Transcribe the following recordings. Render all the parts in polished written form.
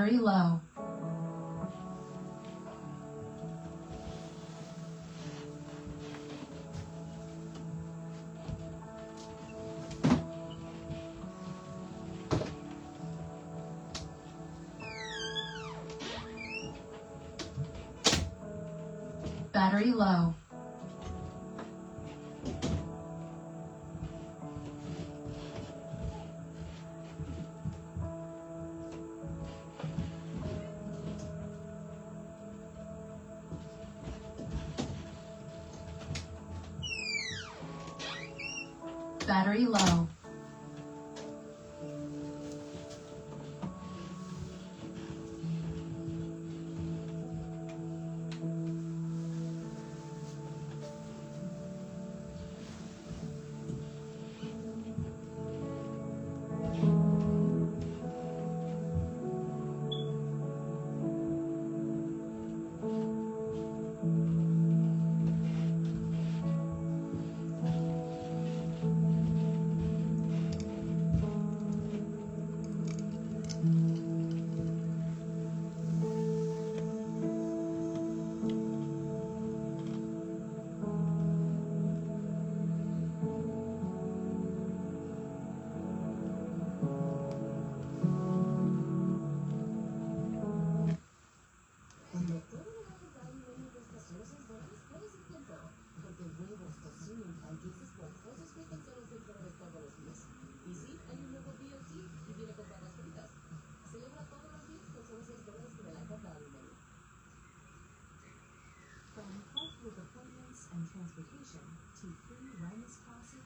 Battery low. Battery low. Battery low. With appointments and transportation to free wellness classes.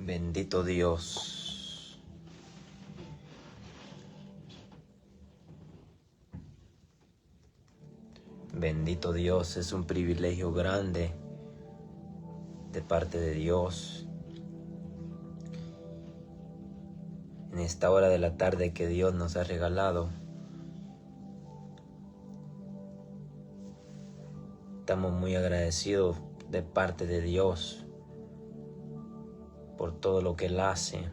Bendito Dios. Bendito Dios, es un privilegio grande de parte de Dios. En esta hora de la tarde que Dios nos ha regalado, estamos muy agradecidos de parte de Dios por todo lo que Él hace,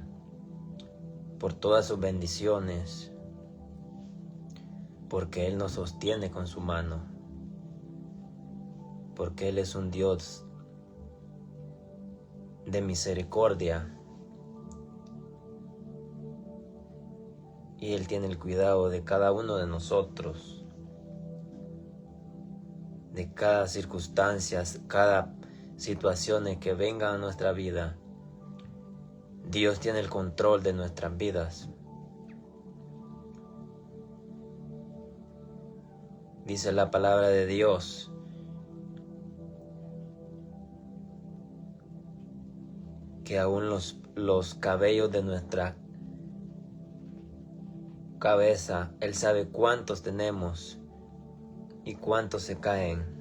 por todas sus bendiciones, porque Él nos sostiene con su mano, porque Él es un Dios de misericordia y Él tiene el cuidado de cada uno de nosotros, de cada circunstancia, cada situación que venga a nuestra vida. Dios tiene el control de nuestras vidas. Dice la palabra de Dios que aún los cabellos de nuestra cabeza, Él sabe cuántos tenemos y cuántos se caen.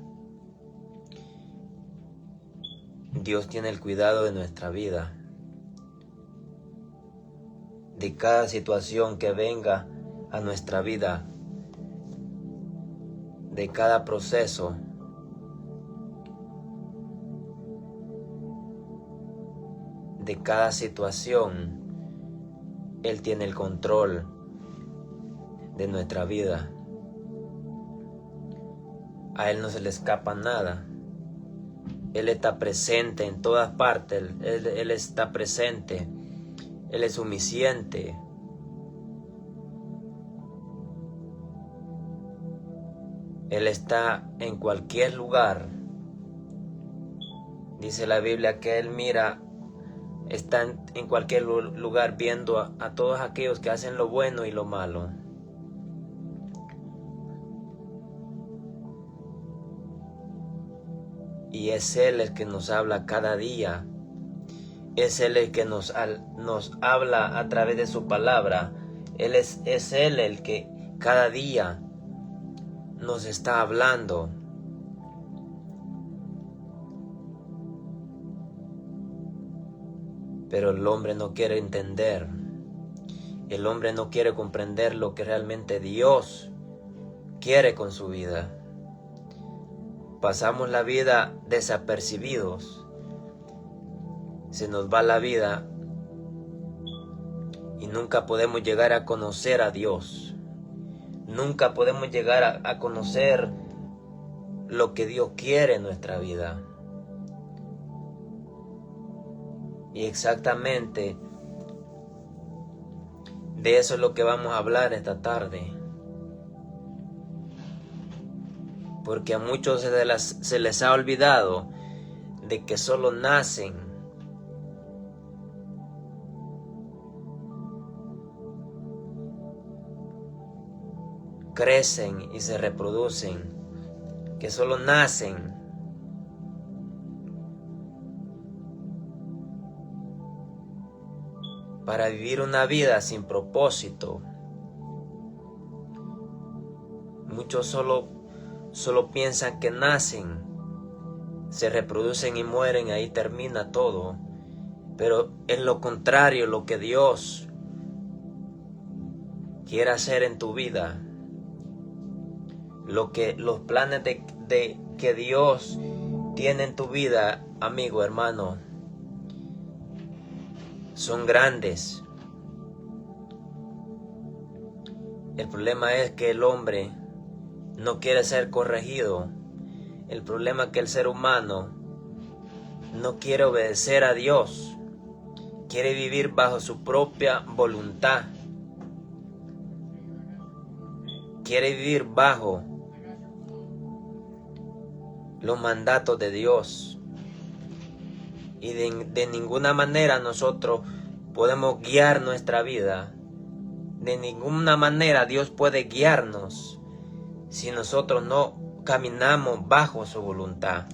Dios tiene el cuidado de nuestra vida, de cada situación que venga a nuestra vida, de cada proceso. De cada situación, Él tiene el control de nuestra vida. A Él no se le escapa nada. Él está presente en todas partes. Él está presente. Él es omnisciente. Él está en cualquier lugar. Dice la Biblia que Él mira, está en cualquier lugar viendo a todos aquellos que hacen lo bueno y lo malo. Y es Él el que nos habla cada día. Es Él el que nos habla a través de su palabra. Es Él el que cada día nos está hablando. Pero el hombre no quiere entender. El hombre no quiere comprender lo que realmente Dios quiere con su vida. Pasamos la vida desapercibidos. Se nos va la vida y nunca podemos llegar a conocer a Dios. Nunca podemos llegar a conocer lo que Dios quiere en nuestra vida. Y exactamente de eso es lo que vamos a hablar esta tarde. Porque a muchos se les ha olvidado de que solo nacen. Crecen y se reproducen. Que solo nacen. Para vivir una vida sin propósito. Muchos solo piensan que nacen, se reproducen y mueren, ahí termina todo. Pero es lo contrario lo que Dios quiere hacer en tu vida. Los planes que Dios tiene en tu vida, amigo, hermano, son grandes. El problema es que el hombre no quiere ser corregido. El problema es que el ser humano no quiere obedecer a Dios. Quiere vivir bajo su propia voluntad. Quiere vivir bajo los mandatos de Dios. Y de ninguna manera nosotros podemos guiar nuestra vida. De ninguna manera Dios puede guiarnos si nosotros no caminamos bajo su voluntad.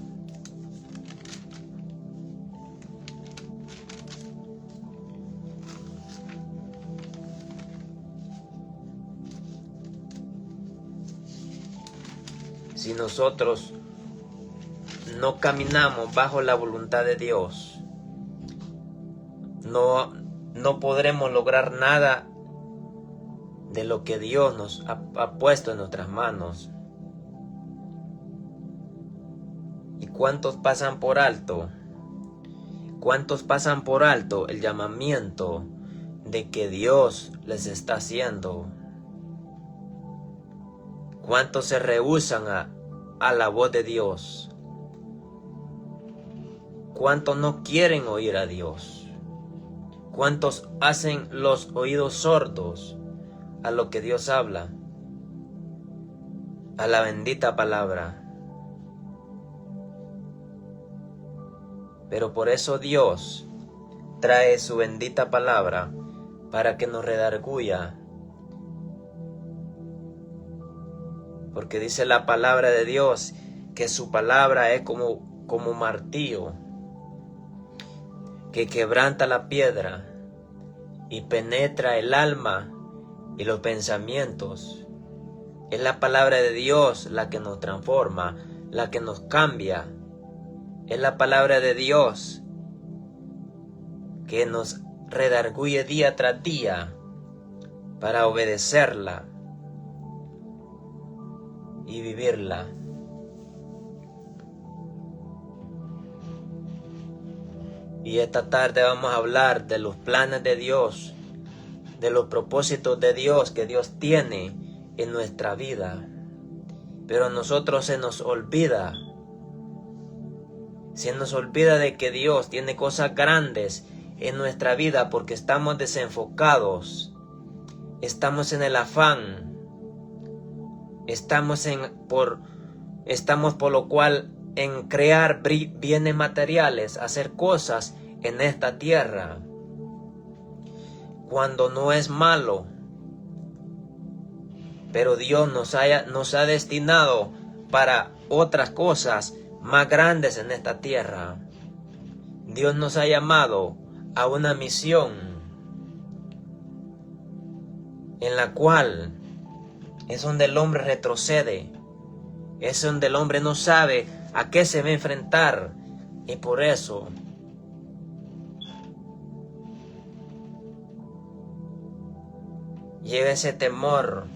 Si nosotros no caminamos bajo la voluntad de Dios, no podremos lograr nada de lo que Dios nos ha puesto en nuestras manos. ¿Y cuántos pasan por alto? ¿Cuántos pasan por alto el llamamiento de que Dios les está haciendo? ¿Cuántos se rehúsan a la voz de Dios? ¿Cuántos no quieren oír a Dios? ¿Cuántos hacen los oídos sordos a lo que Dios habla? A la bendita palabra. Pero por eso Dios trae su bendita palabra para que nos redarguya. Porque dice la palabra de Dios que su palabra es como martillo que quebranta la piedra y penetra el alma y los pensamientos. Es la palabra de Dios la que nos transforma, la que nos cambia. Es la palabra de Dios que nos redarguye día tras día para obedecerla y vivirla. Y esta tarde vamos a hablar de los planes de Dios, de los propósitos de Dios que Dios tiene en nuestra vida. Pero a nosotros se nos olvida de que Dios tiene cosas grandes en nuestra vida porque estamos desenfocados, estamos en el afán, estamos por lo cual en crear bienes materiales, hacer cosas en esta tierra, cuando no es malo. Pero Dios nos ha destinado para otras cosas más grandes en esta tierra. Dios nos ha llamado a una misión en la cual es donde el hombre retrocede, es donde el hombre no sabe a qué se va a enfrentar, y por eso llega ese temor.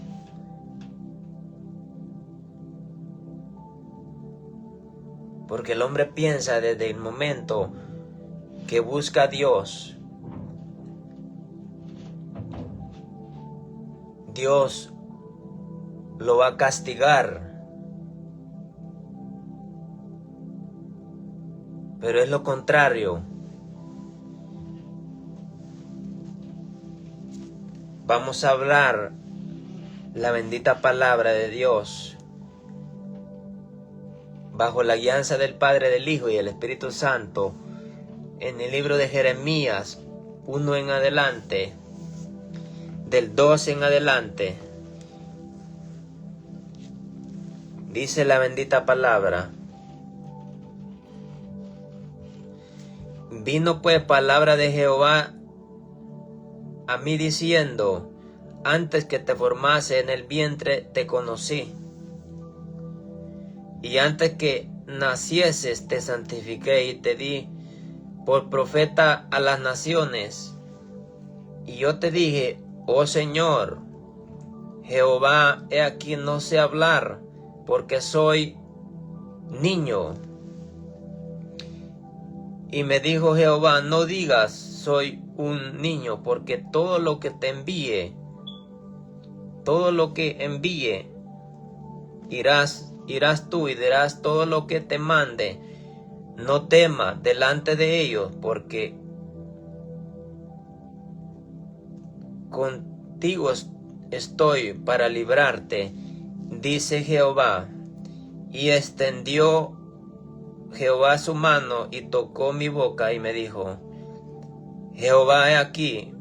Porque el hombre piensa desde el momento que busca a Dios, Dios lo va a castigar. Pero es lo contrario. Vamos a hablar la bendita palabra de Dios bajo la guianza del Padre, del Hijo y del Espíritu Santo en el libro de Jeremías 1 en adelante, del 2 en adelante. Dice la bendita palabra: Vino pues palabra de Jehová a mí diciendo: antes que te formase en el vientre te conocí, y antes que nacieses te santifiqué y te di por profeta a las naciones. Y yo te dije: oh Señor Jehová, he aquí no sé hablar, porque soy niño. Y me dijo Jehová: no digas soy un niño, porque todo lo que envíe, irás tú y dirás todo lo que te mande. No temas delante de ellos, porque contigo estoy para librarte, dice Jehová. Y extendió Jehová su mano y tocó mi boca y me dijo: Jehová, he aquí,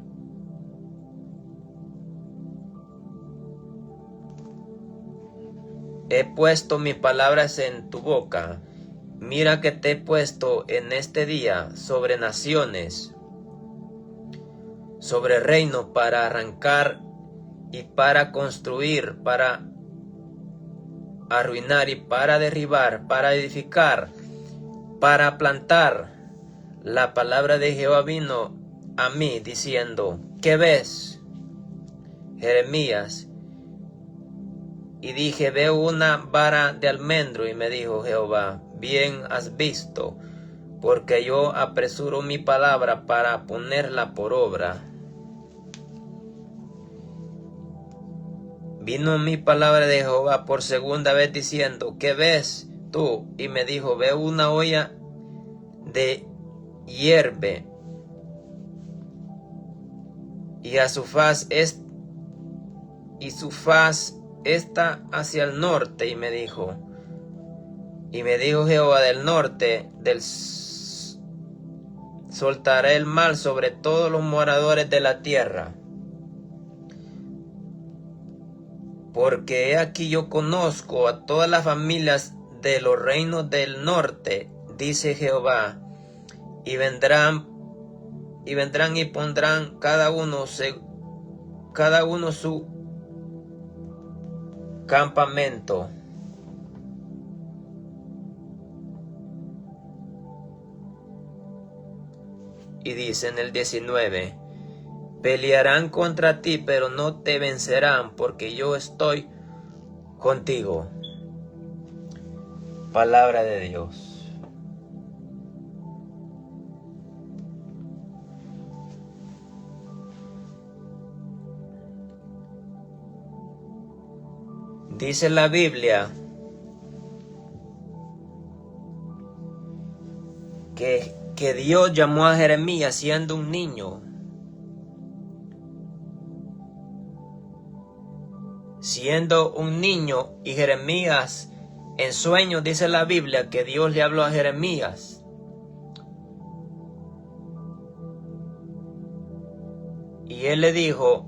he puesto mis palabras en tu boca. Mira que te he puesto en este día sobre naciones, sobre reinos, para arrancar y para construir, para arruinar y para derribar, para edificar, para plantar. La palabra de Jehová vino a mí diciendo: ¿qué ves, Jeremías? Y dije: veo una vara de almendro. Y me dijo Jehová: bien has visto, porque yo apresuro mi palabra para ponerla por obra. Vino mi palabra de Jehová por segunda vez diciendo: ¿qué ves tú? Y me dijo: veo una olla de hierve, y a su faz está hacia el norte. Y me dijo Jehová: del norte soltaré el mal sobre todos los moradores de la tierra. Porque he aquí yo conozco a todas las familias de los reinos del norte, dice Jehová, y vendrán y pondrán cada uno su campamento. y dice en el 19, pelearán contra ti, pero no te vencerán, porque yo estoy contigo. Palabra de Dios. Dice la Biblia que Dios llamó a Jeremías siendo un niño. Siendo un niño, y Jeremías en sueños dice la Biblia que Dios le habló a Jeremías. Y él le dijo,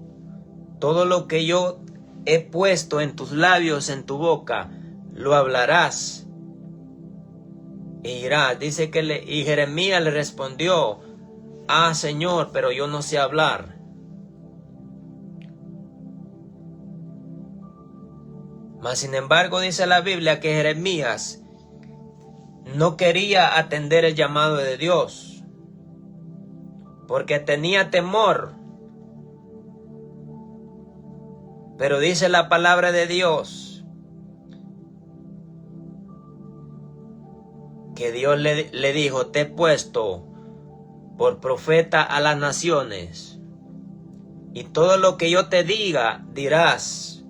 todo lo que yo he puesto en tus labios, en tu boca, lo hablarás e irás. Dice que y Jeremías le respondió, ah, Señor, pero yo no sé hablar. Mas sin embargo dice la Biblia que Jeremías no quería atender el llamado de Dios, porque tenía temor. Pero dice la palabra de Dios que Dios le dijo, te he puesto por profeta a las naciones, y todo lo que yo te diga dirás.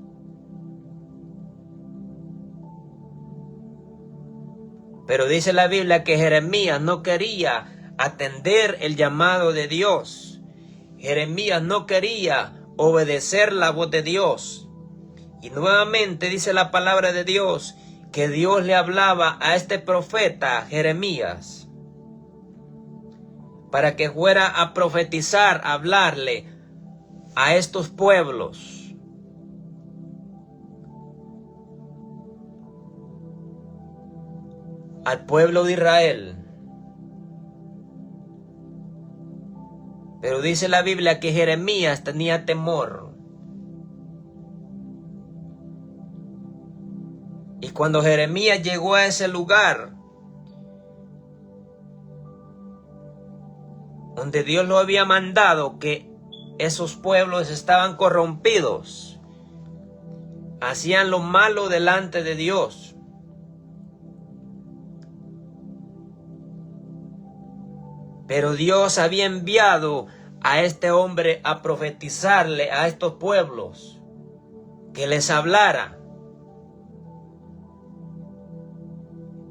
Pero dice la Biblia que Jeremías no quería atender el llamado de Dios. Jeremías no quería obedecer la voz de Dios. Y nuevamente dice la palabra de Dios que Dios le hablaba a este profeta Jeremías para que fuera a profetizar, a hablarle a estos pueblos. Al pueblo de Israel. Pero dice la Biblia que Jeremías tenía temor. Y cuando Jeremías llegó a ese lugar donde Dios lo había mandado, que esos pueblos estaban corrompidos, hacían lo malo delante de Dios. Pero Dios había enviado a este hombre a profetizarle a estos pueblos, que les hablara.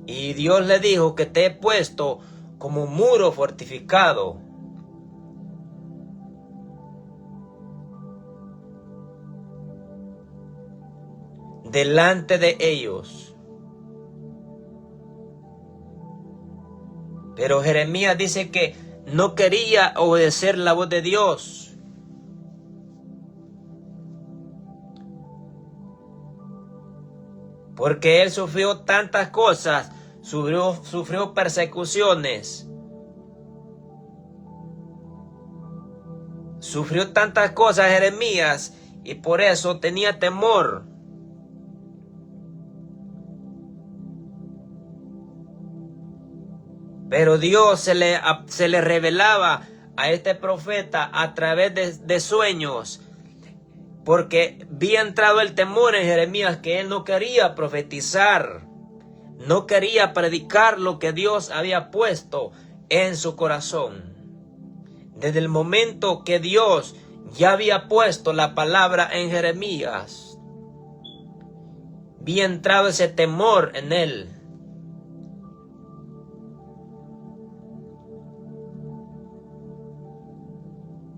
Y Dios le dijo que te he puesto como muro fortificado. Delante de ellos. Pero Jeremías dice que no quería obedecer la voz de Dios. Porque él sufrió tantas cosas, sufrió persecuciones. Sufrió tantas cosas Jeremías y por eso tenía temor. Pero Dios se le revelaba a este profeta a través de sueños, porque había entrado el temor en Jeremías que él no quería profetizar, no quería predicar lo que Dios había puesto en su corazón. Desde el momento que Dios ya había puesto la palabra en Jeremías, había entrado ese temor en él.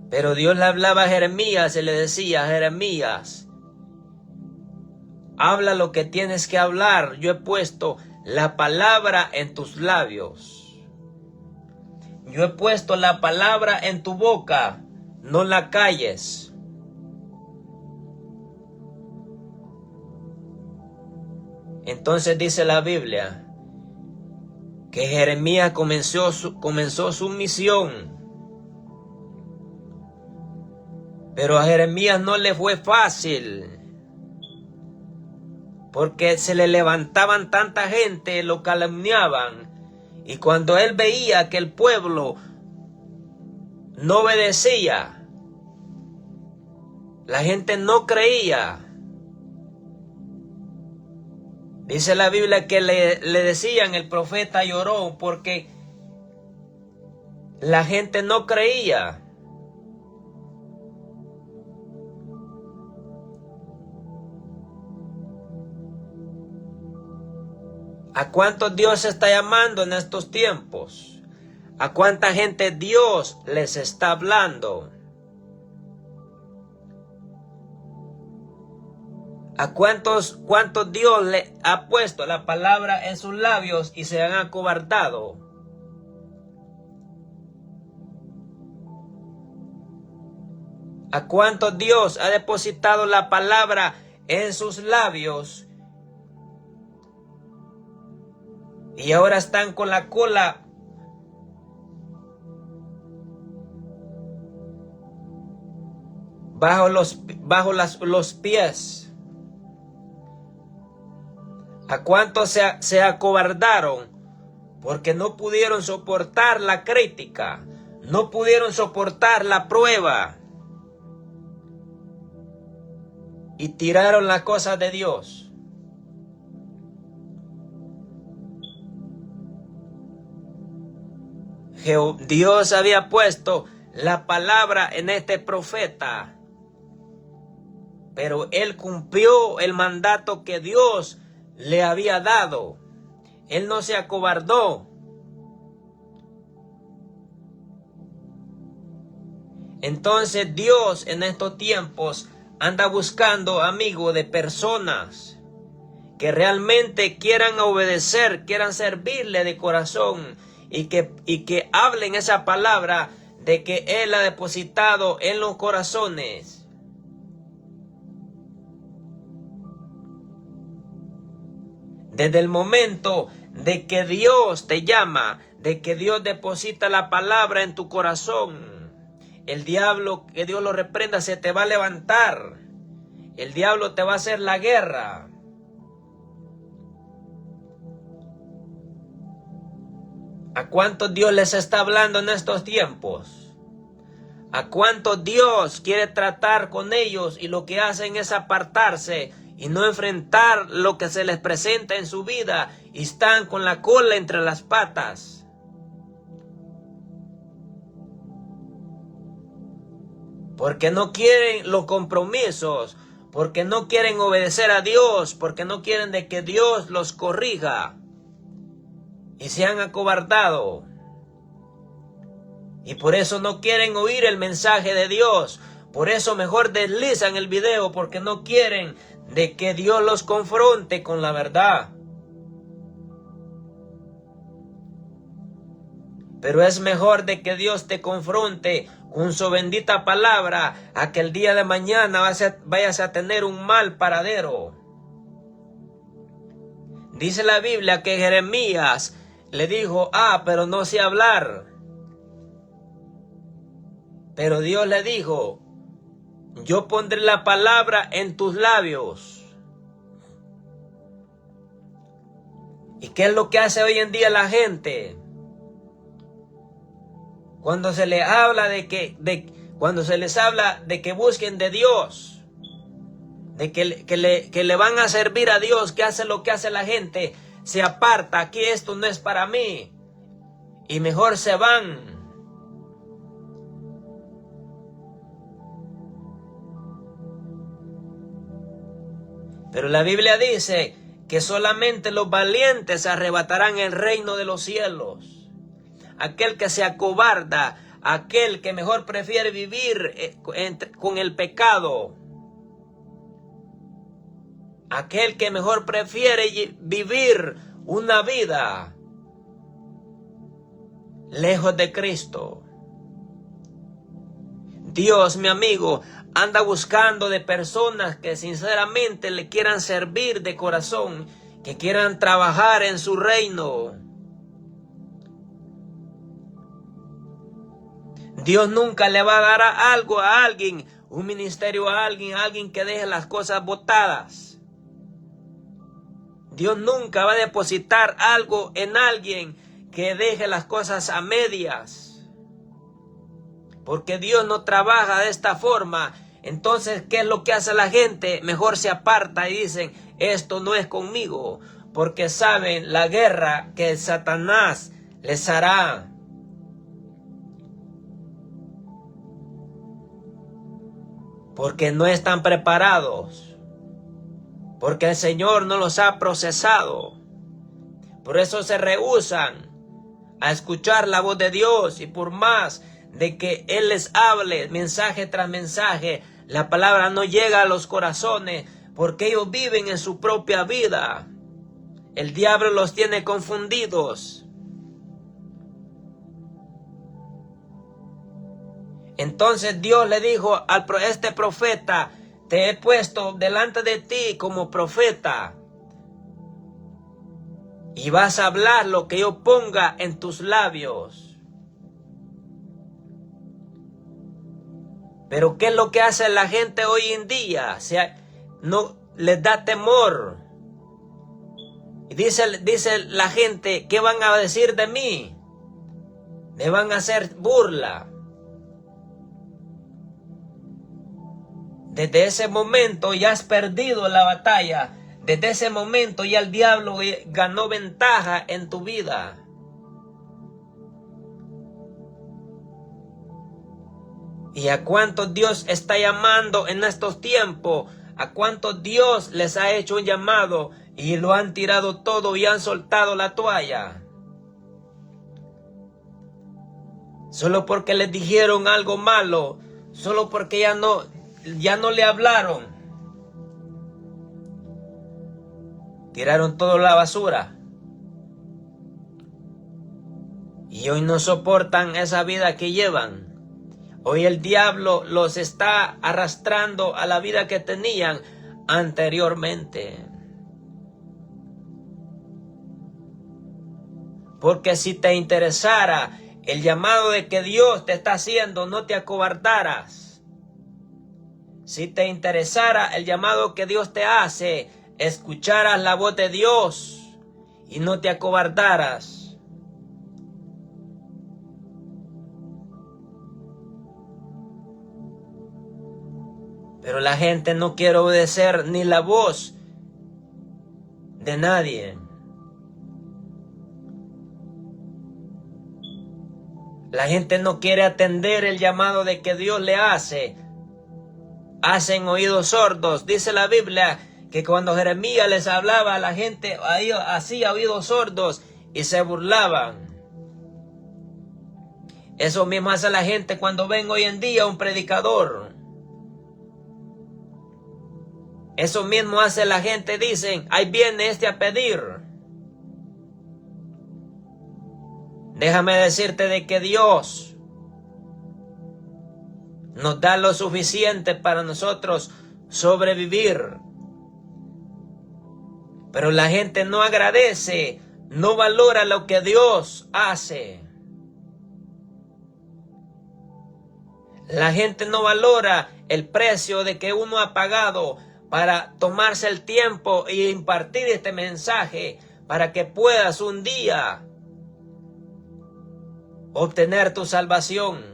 Pero Dios le hablaba a Jeremías y le decía, Jeremías, habla lo que tienes que hablar. Yo he puesto la palabra en tus labios. Yo he puesto la palabra en tu boca. No la calles. Entonces dice la Biblia que Jeremías comenzó su misión. Pero a Jeremías no le fue fácil, porque se le levantaban tanta gente, lo calumniaban, y cuando él veía que el pueblo no obedecía. La gente no creía. Dice la Biblia que le decían, el profeta lloró porque la gente no creía. ¿A cuántos Dios está llamando en estos tiempos? ¿A cuánta gente Dios les está hablando? ¿A cuántos Dios le ha puesto la palabra en sus labios y se han acobardado? ¿A cuántos Dios ha depositado la palabra en sus labios y ahora están con la cola bajo los pies? ¿A cuántos se acobardaron porque no pudieron soportar la crítica, no pudieron soportar la prueba y tiraron las cosas de Dios? Dios había puesto la palabra en este profeta, pero él cumplió el mandato que Dios le había dado. Él no se acobardó. Entonces Dios en estos tiempos anda buscando, amigos, de personas que realmente quieran obedecer, quieran servirle de corazón y que hablen esa palabra de que Él ha depositado en los corazones. Desde el momento de que Dios te llama, de que Dios deposita la palabra en tu corazón, el diablo, que Dios lo reprenda, se te va a levantar. El diablo te va a hacer la guerra. ¿A cuántos Dios les está hablando en estos tiempos? ¿A cuántos Dios quiere tratar con ellos y lo que hacen es apartarse y no enfrentar lo que se les presenta en su vida y están con la cola entre las patas? Porque no quieren los compromisos, porque no quieren obedecer a Dios, porque no quieren de que Dios los corrija y se han acobardado. Y por eso no quieren oír el mensaje de Dios. Por eso mejor deslizan el video, porque no quieren de que Dios los confronte con la verdad. Pero es mejor de que Dios te confronte con su bendita palabra a que el día de mañana vayas a tener un mal paradero. Dice la Biblia que Jeremías le dijo, pero no sé hablar. Pero Dios le dijo, yo pondré la palabra en tus labios. ¿Y qué es lo que hace hoy en día la gente? Cuando se les habla cuando se les habla de que busquen de Dios, de que le van a servir a Dios, que hace lo que hace la gente, se aparta. Aquí esto no es para mí, y mejor se van. Pero la Biblia dice que solamente los valientes arrebatarán el reino de los cielos. Aquel que se acobarda, aquel que mejor prefiere vivir con el pecado, aquel que mejor prefiere vivir una vida lejos de Cristo. Dios, mi amigo, anda buscando de personas que sinceramente le quieran servir de corazón, que quieran trabajar en su reino. Dios nunca le va a dar algo a alguien, un ministerio a alguien que deje las cosas botadas. Dios nunca va a depositar algo en alguien que deje las cosas a medias. Porque Dios no trabaja de esta forma. Entonces, ¿qué es lo que hace la gente? Mejor se aparta y dicen, esto no es conmigo. Porque saben la guerra que Satanás les hará. Porque no están preparados. Porque el Señor no los ha procesado. Por eso se rehúsan a escuchar la voz de Dios. Y por más de que Él les hable mensaje tras mensaje, la palabra no llega a los corazones. Porque ellos viven en su propia vida. El diablo los tiene confundidos. Entonces Dios le dijo a este profeta, te he puesto delante de ti como profeta. Y vas a hablar lo que yo ponga en tus labios. Pero ¿qué es lo que hace la gente hoy en día? No les da temor. Y dice la gente, ¿qué van a decir de mí? Me van a hacer burla. Desde ese momento ya has perdido la batalla. Desde ese momento ya el diablo ganó ventaja en tu vida. ¿Y a cuántos Dios está llamando en estos tiempos? ¿A cuántos Dios les ha hecho un llamado y lo han tirado todo y han soltado la toalla? Solo porque les dijeron algo malo, solo porque ya no le hablaron. Tiraron todo a la basura. Y hoy no soportan esa vida que llevan. Hoy el diablo los está arrastrando a la vida que tenían anteriormente. Porque si te interesara el llamado de que Dios te está haciendo, no te acobardaras. Si te interesara el llamado que Dios te hace, escucharas la voz de Dios y no te acobardaras. Pero la gente no quiere obedecer ni la voz de nadie. La gente no quiere atender el llamado de que Dios le hace. Hacen oídos sordos. Dice la Biblia que cuando Jeremías les hablaba, la gente hacía oídos sordos y se burlaban. Eso mismo hace la gente cuando ven hoy en día un predicador. Eso mismo hace la gente, dicen, ahí viene este a pedir. Déjame decirte de que Dios nos da lo suficiente para nosotros sobrevivir. Pero la gente no agradece, no valora lo que Dios hace. La gente no valora el precio de que uno ha pagado para tomarse el tiempo y impartir este mensaje para que puedas un día obtener tu salvación.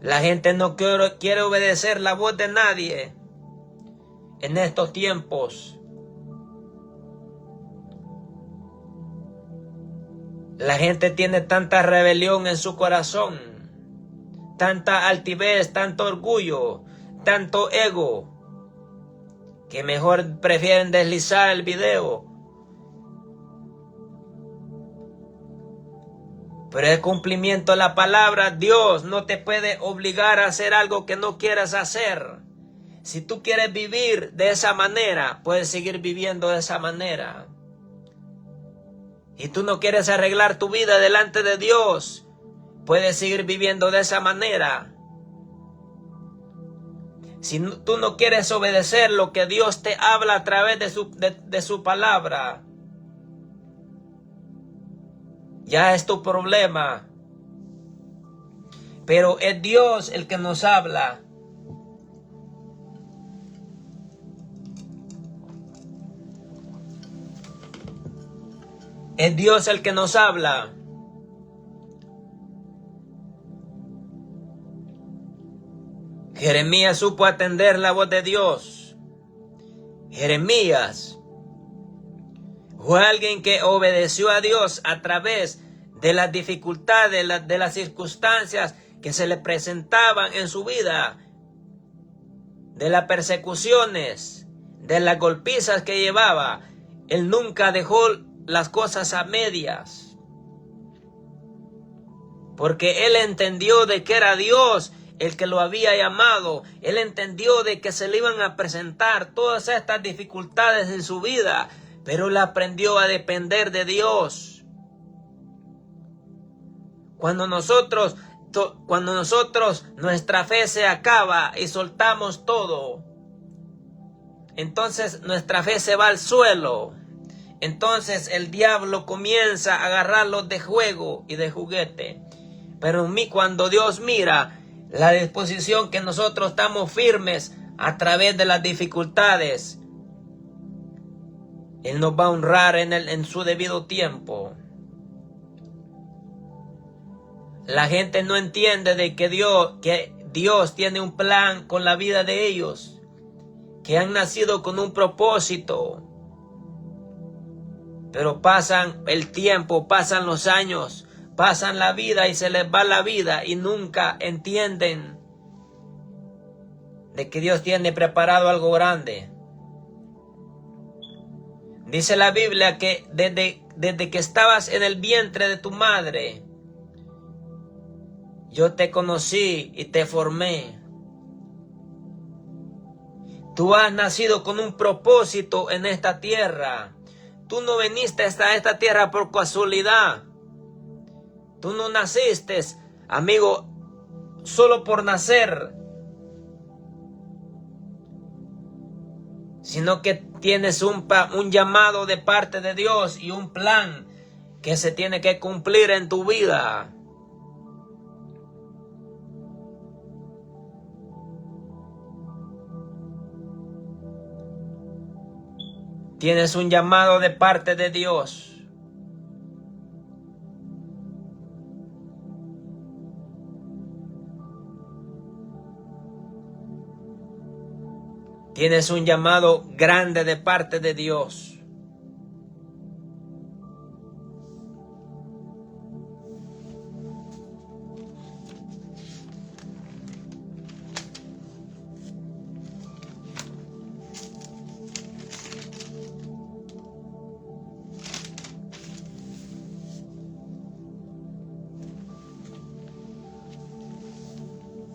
La gente no quiere obedecer la voz de nadie en estos tiempos. La gente tiene tanta rebelión en su corazón, tanta altivez, tanto orgullo, tanto ego, que mejor prefieren deslizar el video. Pero el cumplimiento de la palabra, Dios no te puede obligar a hacer algo que no quieras hacer. Si tú quieres vivir de esa manera, puedes seguir viviendo de esa manera. Y tú no quieres arreglar tu vida delante de Dios, puedes seguir viviendo de esa manera. Si tú no quieres obedecer lo que Dios te habla a través de su palabra, ya es tu problema. Pero es Dios el que nos habla. Es Dios el que nos habla. Jeremías supo atender la voz de Dios. Jeremías fue alguien que obedeció a Dios a través de las dificultades, de las circunstancias que se le presentaban en su vida, de las persecuciones, de las golpizas que llevaba. Él nunca dejó las cosas a medias, porque él entendió de que era Dios el que lo había llamado. Él entendió de que se le iban a presentar todas estas dificultades en su vida, pero él aprendió a depender de Dios. Cuando nosotros, nuestra fe se acaba y soltamos todo, entonces nuestra fe se va al suelo. Entonces el diablo comienza a agarrarlos de juego y de juguete. Pero cuando Dios mira la disposición que nosotros estamos firmes a través de las dificultades, Él nos va a honrar en su debido tiempo. La gente no entiende de que Dios tiene un plan con la vida de ellos, que han nacido con un propósito. Pero pasan el tiempo, pasan los años, pasan la vida y se les va la vida y nunca entienden de que Dios tiene preparado algo grande. Dice la Biblia que desde que estabas en el vientre de tu madre, yo te conocí y te formé. Tú has nacido con un propósito en esta tierra. Tú no viniste a esta tierra por casualidad. Tú no naciste, amigo, solo por nacer, sino que tienes un llamado de parte de Dios y un plan que se tiene que cumplir en tu vida. Tienes un llamado de parte de Dios. Tienes un llamado grande de parte de Dios.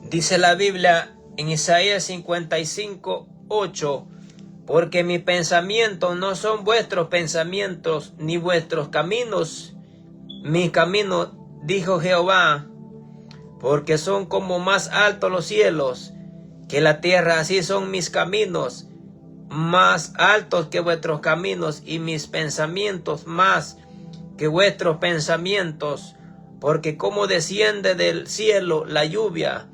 Dice la Biblia en Isaías 55:8, porque mis pensamientos no son vuestros pensamientos, ni vuestros caminos mis caminos, dijo Jehová, porque son como más altos los cielos que la tierra, así son mis caminos, más altos que vuestros caminos, y mis pensamientos más que vuestros pensamientos, porque como desciende del cielo la lluvia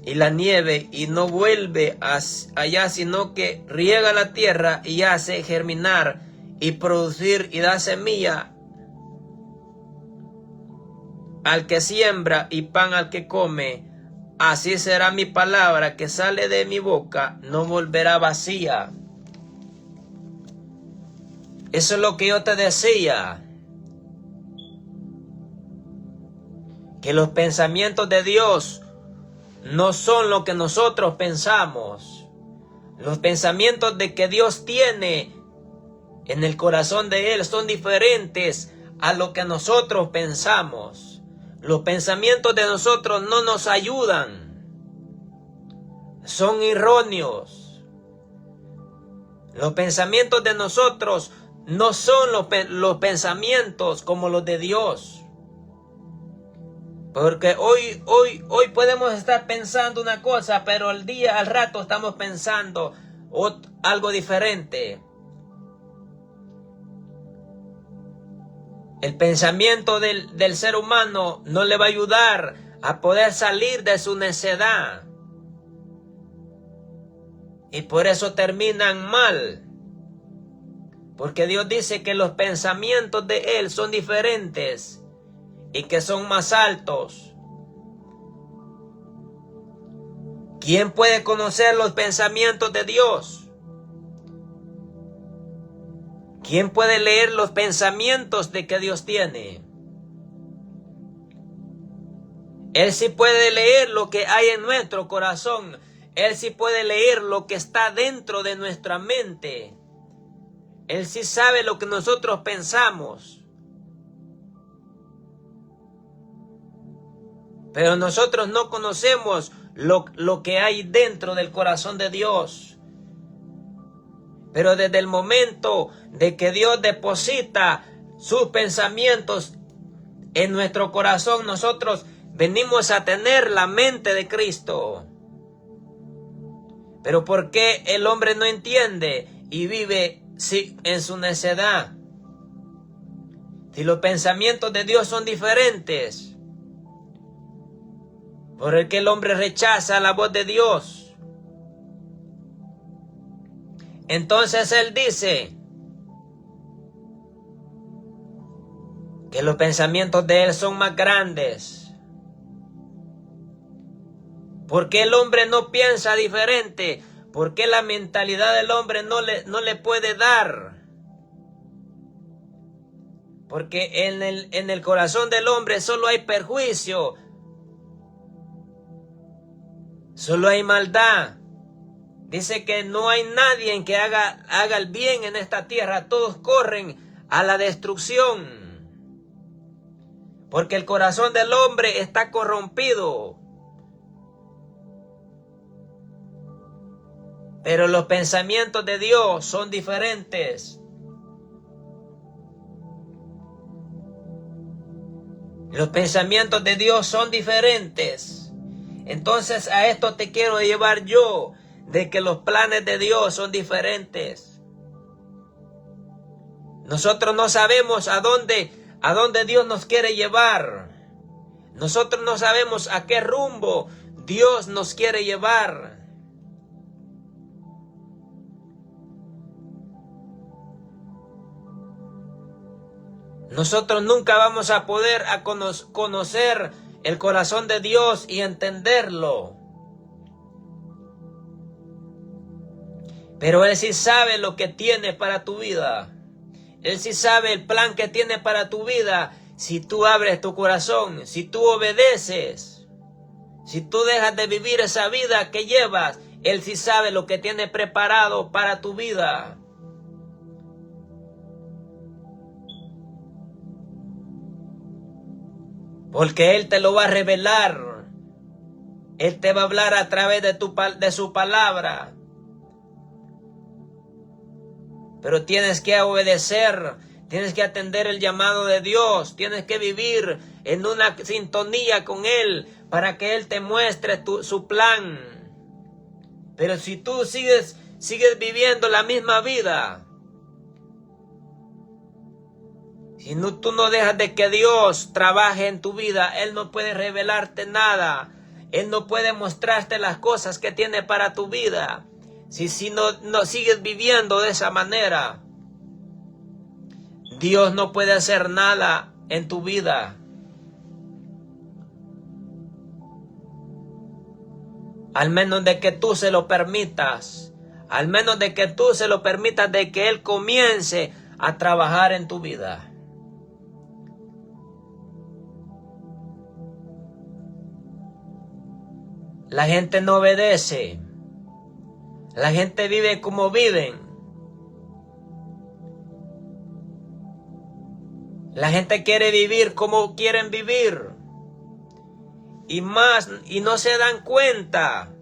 y la nieve, y no vuelve allá, sino que riega la tierra y hace germinar y producir y da semilla al que siembra y pan al que come, así será mi palabra que sale de mi boca, no volverá vacía. Eso es lo que yo te decía, que los pensamientos de Dios no son lo que nosotros pensamos. Los pensamientos de que Dios tiene en el corazón de Él son diferentes a lo que nosotros pensamos. Los pensamientos de nosotros no nos ayudan. Son erróneos. Los pensamientos de nosotros no son los pensamientos como los de Dios. Porque hoy podemos estar pensando una cosa, pero al rato estamos pensando algo diferente. El pensamiento del ser humano no le va a ayudar a poder salir de su necedad. Y por eso terminan mal. Porque Dios dice que los pensamientos de Él son diferentes y que son más altos ¿Quién puede conocer los pensamientos de Dios? ¿Quién puede leer los pensamientos de que Dios tiene? Él sí puede leer lo que hay en nuestro corazón. Él sí puede leer lo que está dentro de nuestra mente. Él sí sabe lo que nosotros pensamos. Pero nosotros no conocemos lo que hay dentro del corazón de Dios. Pero desde el momento de que Dios deposita sus pensamientos en nuestro corazón, nosotros venimos a tener la mente de Cristo. Pero ¿por qué el hombre no entiende y vive en su necedad? Si los pensamientos de Dios son diferentes. Por el que el hombre rechaza la voz de Dios. Entonces él dice que los pensamientos de él son más grandes. ¿Por qué el hombre no piensa diferente? ¿Por qué la mentalidad del hombre no le puede dar? Porque en el corazón del hombre solo hay perjuicio. Solo hay maldad. Dice que no hay nadie que haga el bien en esta tierra. Todos corren a la destrucción. Porque el corazón del hombre está corrompido. Pero los pensamientos de Dios son diferentes. Los pensamientos de Dios son diferentes. Entonces a esto te quiero llevar yo, de que los planes de Dios son diferentes. Nosotros no sabemos a dónde Dios nos quiere llevar. Nosotros no sabemos a qué rumbo Dios nos quiere llevar. Nosotros nunca vamos a poder conocer el corazón de Dios y entenderlo. Pero Él sí sabe lo que tiene para tu vida. Él sí sabe el plan que tiene para tu vida. Si tú abres tu corazón, si tú obedeces, si tú dejas de vivir esa vida que llevas, Él sí sabe lo que tiene preparado para tu vida. Porque Él te lo va a revelar. Él te va a hablar a través de su palabra. Pero tienes que obedecer. Tienes que atender el llamado de Dios. Tienes que vivir en una sintonía con Él para que Él te muestre su plan. Pero si tú sigues viviendo la misma vida, si tú no dejas de que Dios trabaje en tu vida, Él no puede revelarte nada. Él no puede mostrarte las cosas que tiene para tu vida. Si no sigues viviendo de esa manera, Dios no puede hacer nada en tu vida. Al menos de que tú se lo permitas. Al menos de que tú se lo permitas, de que Él comience a trabajar en tu vida. La gente no obedece. La gente vive como viven. La gente quiere vivir como quieren vivir. Y no se dan cuenta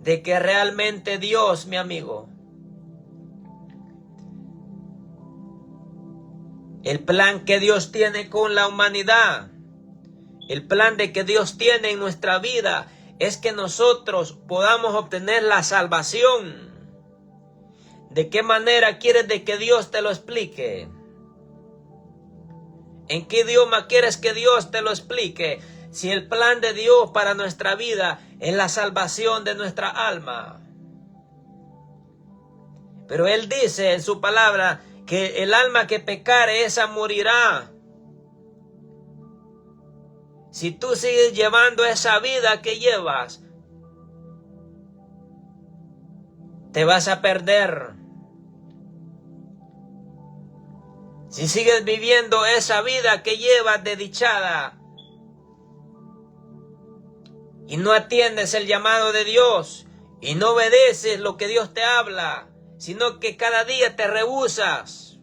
de que realmente Dios, mi amigo, el plan que Dios tiene con la humanidad, el plan de que Dios tiene en nuestra vida, es que nosotros podamos obtener la salvación. ¿De qué manera quieres de que Dios te lo explique? ¿En qué idioma quieres que Dios te lo explique? Si el plan de Dios para nuestra vida es la salvación de nuestra alma. Pero Él dice en su palabra que el alma que pecare, esa morirá. Si tú sigues llevando esa vida que llevas, te vas a perder. Si sigues viviendo esa vida que llevas desdichada y no atiendes el llamado de Dios y no obedeces lo que Dios te habla, sino que cada día te rehusas,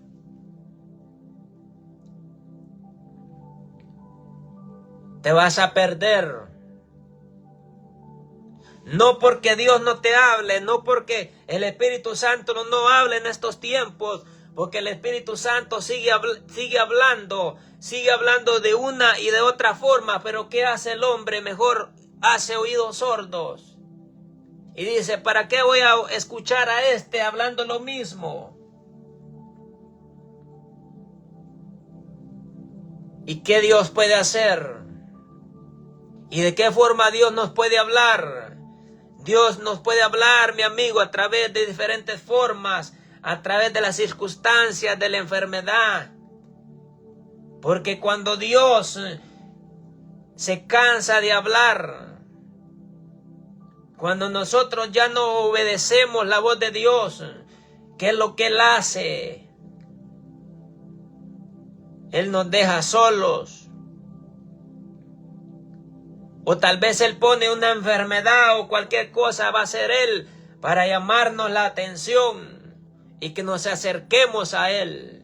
te vas a perder. No porque Dios no te hable, no porque el Espíritu Santo no hable en estos tiempos, porque el Espíritu Santo sigue hablando de una y de otra forma, pero ¿qué hace el hombre? Mejor hace oídos sordos. Y dice, ¿para qué voy a escuchar a este hablando lo mismo? ¿Y qué Dios puede hacer? ¿Y de qué forma Dios nos puede hablar? Dios nos puede hablar, mi amigo, a través de diferentes formas, a través de las circunstancias, de la enfermedad. Porque cuando Dios se cansa de hablar, cuando nosotros ya no obedecemos la voz de Dios, ¿qué es lo que Él hace? Él nos deja solos. O tal vez Él pone una enfermedad o cualquier cosa, va a ser Él para llamarnos la atención y que nos acerquemos a Él.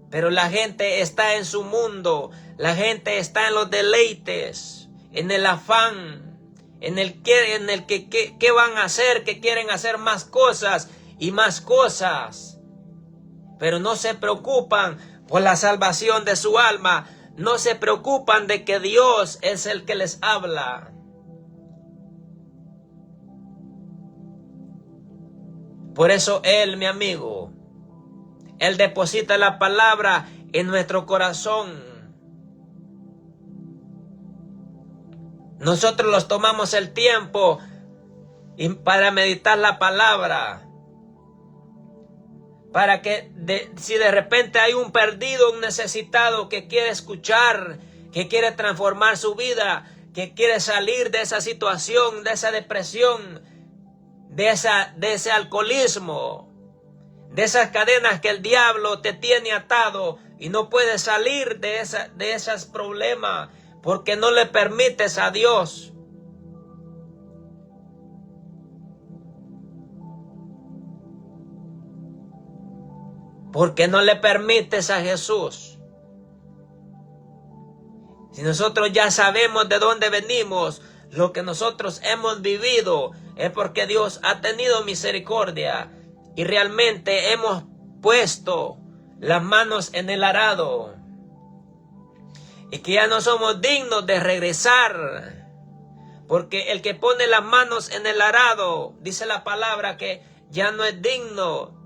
Pero la gente está en su mundo, la gente está en los deleites, en el afán, en el que qué van a hacer, que quieren hacer más cosas y más cosas. Pero no se preocupan por la salvación de su alma. No se preocupan de que Dios es el que les habla. Por eso Él, mi amigo, Él deposita la palabra en nuestro corazón. Nosotros los tomamos el tiempo para meditar la palabra. Para que si de repente hay un perdido, un necesitado que quiere escuchar, que quiere transformar su vida, que quiere salir de esa situación, de esa depresión, de ese alcoholismo, de esas cadenas que el diablo te tiene atado y no puedes salir de esos problemas porque no le permites a Dios. Porque no le permites a Jesús. Si nosotros ya sabemos de dónde venimos, lo que nosotros hemos vivido, es porque Dios ha tenido misericordia y realmente hemos puesto las manos en el arado. Y que ya no somos dignos de regresar. Porque el que pone las manos en el arado, dice la palabra que ya no es digno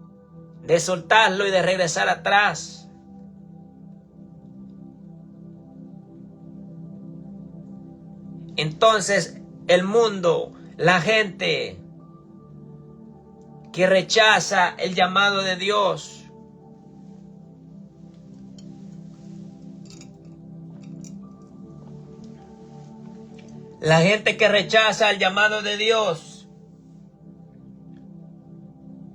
de soltarlo y de regresar atrás. Entonces el mundo, la gente que rechaza el llamado de Dios, la gente que rechaza el llamado de Dios,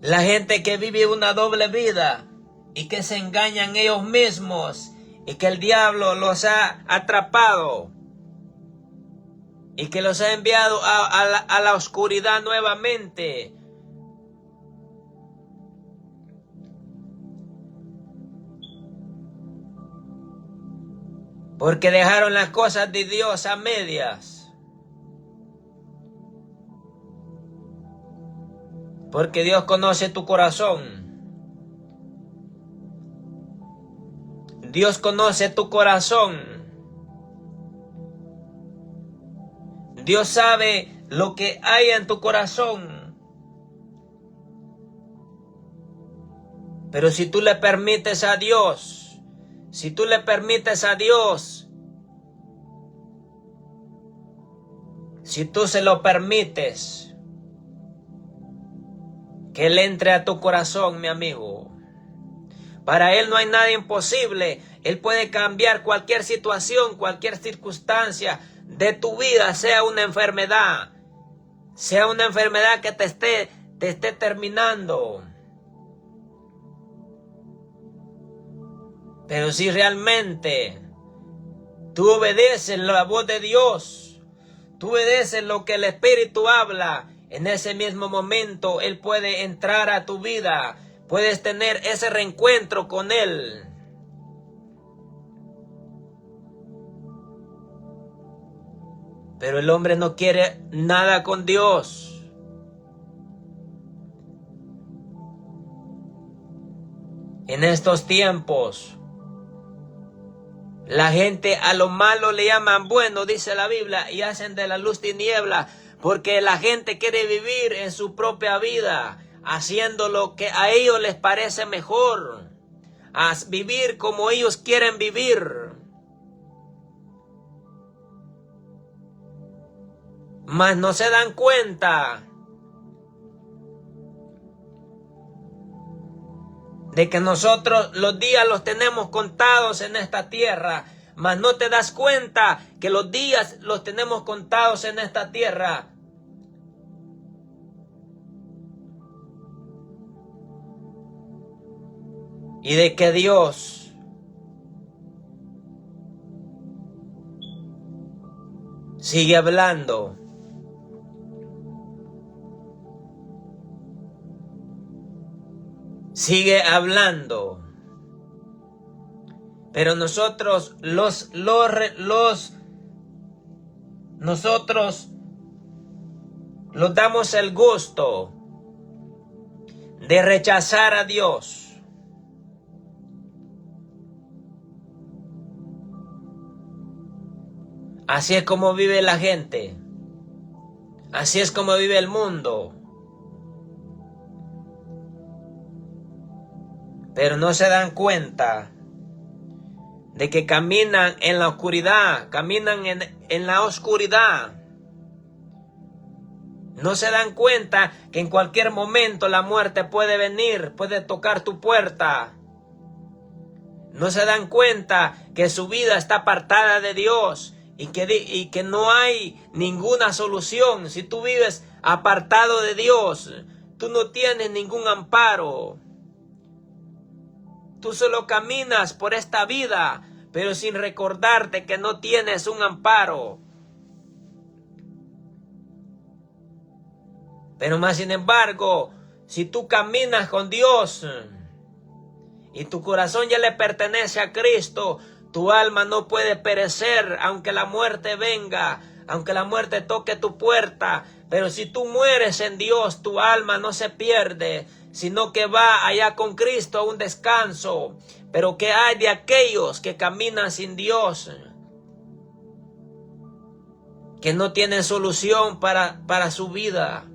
la gente que vive una doble vida y que se engañan ellos mismos y que el diablo los ha atrapado y que los ha enviado a la oscuridad nuevamente. Porque dejaron las cosas de Dios a medias. Porque Dios conoce tu corazón. Dios conoce tu corazón. Dios sabe lo que hay en tu corazón. Pero si tú le permites a Dios, si tú le permites a Dios, si tú se lo permites, que Él entre a tu corazón, mi amigo. Para Él no hay nada imposible. Él puede cambiar cualquier situación, cualquier circunstancia de tu vida, sea una enfermedad, sea una enfermedad que te esté terminando. Pero si realmente tú obedeces la voz de Dios, tú obedeces lo que el Espíritu habla, en ese mismo momento Él puede entrar a tu vida, puedes tener ese reencuentro con Él. Pero el hombre no quiere nada con Dios. En estos tiempos, la gente a lo malo le llaman bueno, dice la Biblia, y hacen de la luz tiniebla, porque la gente quiere vivir en su propia vida, haciendo lo que a ellos les parece mejor, a vivir como ellos quieren vivir. Mas no se dan cuenta de que nosotros los días los tenemos contados en esta tierra, mas no te das cuenta que los días los tenemos contados en esta tierra. Y de que Dios sigue hablando. Sigue hablando. Pero nosotros nosotros los damos el gusto de rechazar a Dios. Así es como vive la gente. Así es como vive el mundo. Pero no se dan cuenta de que caminan en la oscuridad, caminan en la oscuridad. No se dan cuenta que en cualquier momento la muerte puede venir, puede tocar tu puerta. No se dan cuenta que su vida está apartada de Dios y que no hay ninguna solución. Si tú vives apartado de Dios, tú no tienes ningún amparo. Tú solo caminas por esta vida, pero sin recordarte que no tienes un amparo. Pero más sin embargo, si tú caminas con Dios y tu corazón ya le pertenece a Cristo, tu alma no puede perecer aunque la muerte venga, aunque la muerte toque tu puerta. Pero si tú mueres en Dios, tu alma no se pierde, sino que va allá con Cristo a un descanso. Pero ¿qué hay de aquellos que caminan sin Dios? Que no tienen solución para su vida.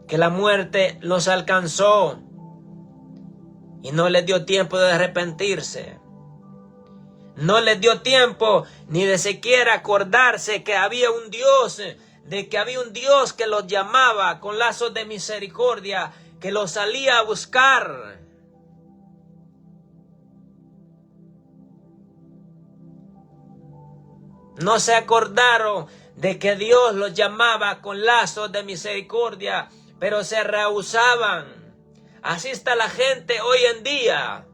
Que la muerte los alcanzó y no les dio tiempo de arrepentirse. No les dio tiempo ni de siquiera acordarse que había un Dios, de que había un Dios que los llamaba con lazos de misericordia, que los salía a buscar. No se acordaron de que Dios los llamaba con lazos de misericordia, pero se rehusaban. Así está la gente hoy en día,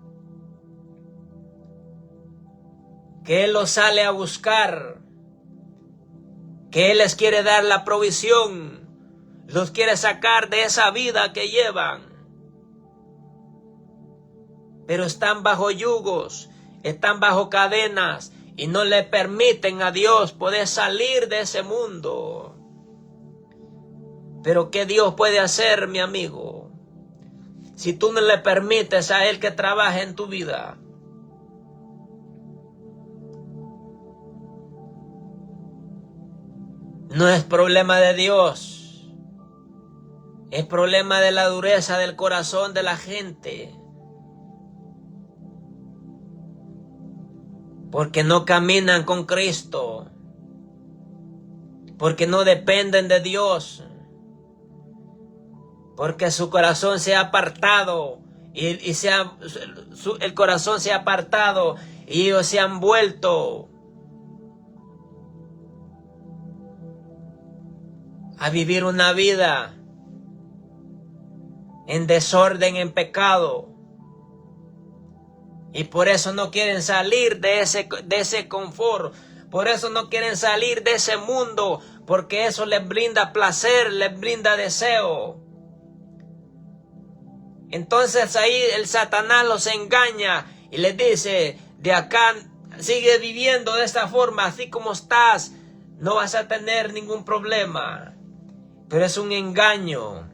que Él los sale a buscar, que Él les quiere dar la provisión, los quiere sacar de esa vida que llevan. Pero están bajo yugos, están bajo cadenas y no le permiten a Dios poder salir de ese mundo. Pero ¿qué Dios puede hacer, mi amigo? Si tú no le permites a Él que trabaje en tu vida. No es problema de Dios, es problema de la dureza del corazón de la gente. Porque no caminan con Cristo, porque no dependen de Dios, porque su corazón se ha apartado el corazón se ha apartado y ellos se han vuelto a vivir una vida en desorden, en pecado. Y por eso no quieren salir de ese confort. Por eso no quieren salir de ese mundo. Porque eso les brinda placer, les brinda deseo. Entonces ahí el Satanás los engaña y les dice, de acá sigue viviendo de esta forma, así como estás, no vas a tener ningún problema. Pero es un engaño.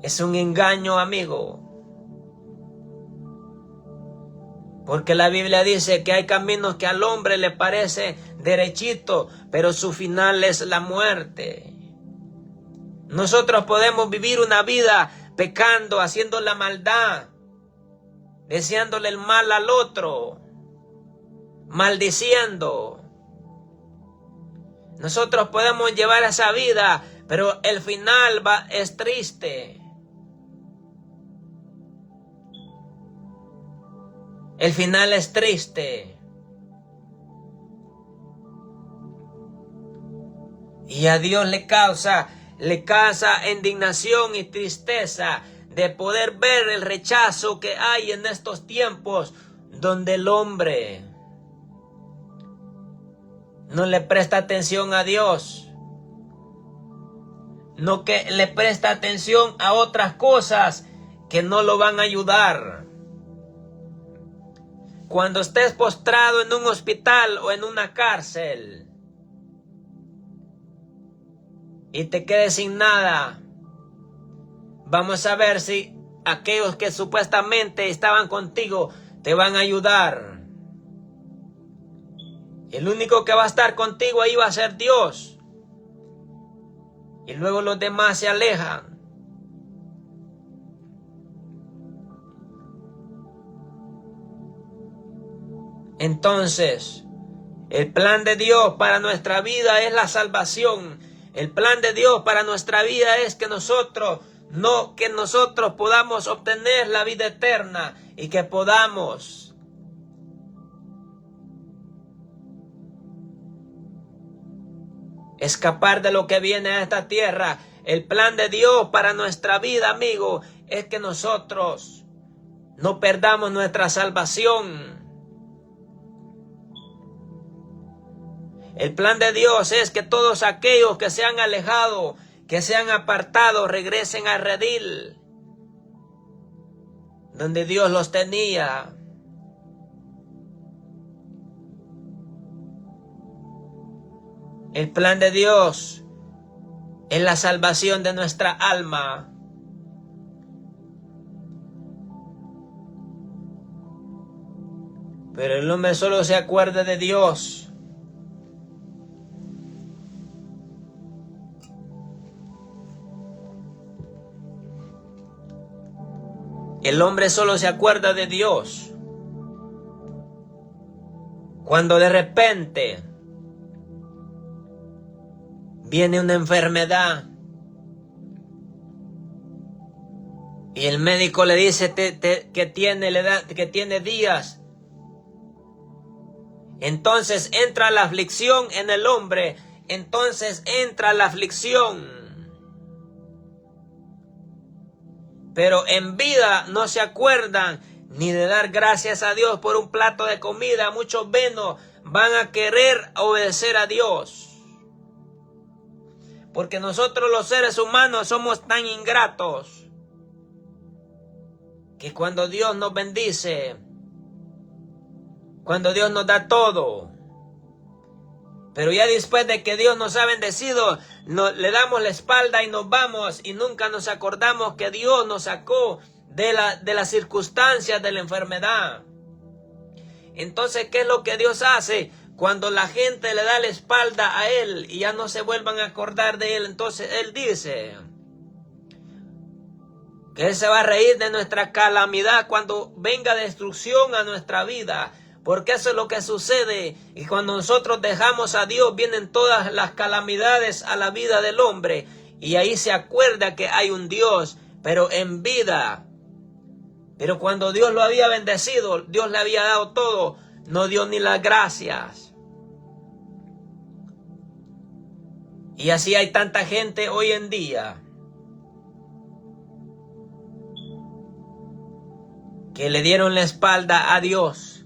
Es un engaño, amigo. Porque la Biblia dice que hay caminos que al hombre le parece derechito, pero su final es la muerte. Nosotros podemos vivir una vida pecando, haciendo la maldad, deseándole el mal al otro, maldiciendo. Nosotros podemos llevar esa vida, pero el final es triste. El final es triste. Y a Dios le causa indignación y tristeza de poder ver el rechazo que hay en estos tiempos donde el hombre no le presta atención a Dios, no que le presta atención a otras cosas que no lo van a ayudar. Cuando estés postrado en un hospital o en una cárcel y te quedes sin nada, vamos a ver si aquellos que supuestamente estaban contigo te van a ayudar. El único que va a estar contigo ahí va a ser Dios. Y luego los demás se alejan. Entonces, el plan de Dios para nuestra vida es la salvación. El plan de Dios para nuestra vida es que nosotros podamos obtener la vida eterna y que podamos escapar de lo que viene a esta tierra. El plan de Dios para nuestra vida, amigo, es que nosotros no perdamos nuestra salvación. El plan de Dios es que todos aquellos que se han alejado, que se han apartado, regresen al redil donde Dios los tenía. El plan de Dios es la salvación de nuestra alma. Pero el hombre solo se acuerda de Dios. El hombre solo se acuerda de Dios cuando de repente viene una enfermedad y el médico le dice que tiene días. Entonces entra la aflicción en el hombre. Entonces entra la aflicción. Pero en vida no se acuerdan ni de dar gracias a Dios por un plato de comida. Muchos menos van a querer obedecer a Dios. Porque nosotros los seres humanos somos tan ingratos que cuando Dios nos bendice, cuando Dios nos da todo, pero ya después de que Dios nos ha bendecido, le damos la espalda y nos vamos y nunca nos acordamos que Dios nos sacó de las circunstancias de la enfermedad. Entonces, ¿qué es lo que Dios hace? Cuando la gente le da la espalda a Él y ya no se vuelvan a acordar de Él, entonces Él dice que Él se va a reír de nuestra calamidad cuando venga destrucción a nuestra vida. Porque eso es lo que sucede. Y cuando nosotros dejamos a Dios, vienen todas las calamidades a la vida del hombre. Y ahí se acuerda que hay un Dios, pero en vida. Pero cuando Dios lo había bendecido, Dios le había dado todo, no dio ni las gracias. Y así hay tanta gente hoy en día que le dieron la espalda a Dios.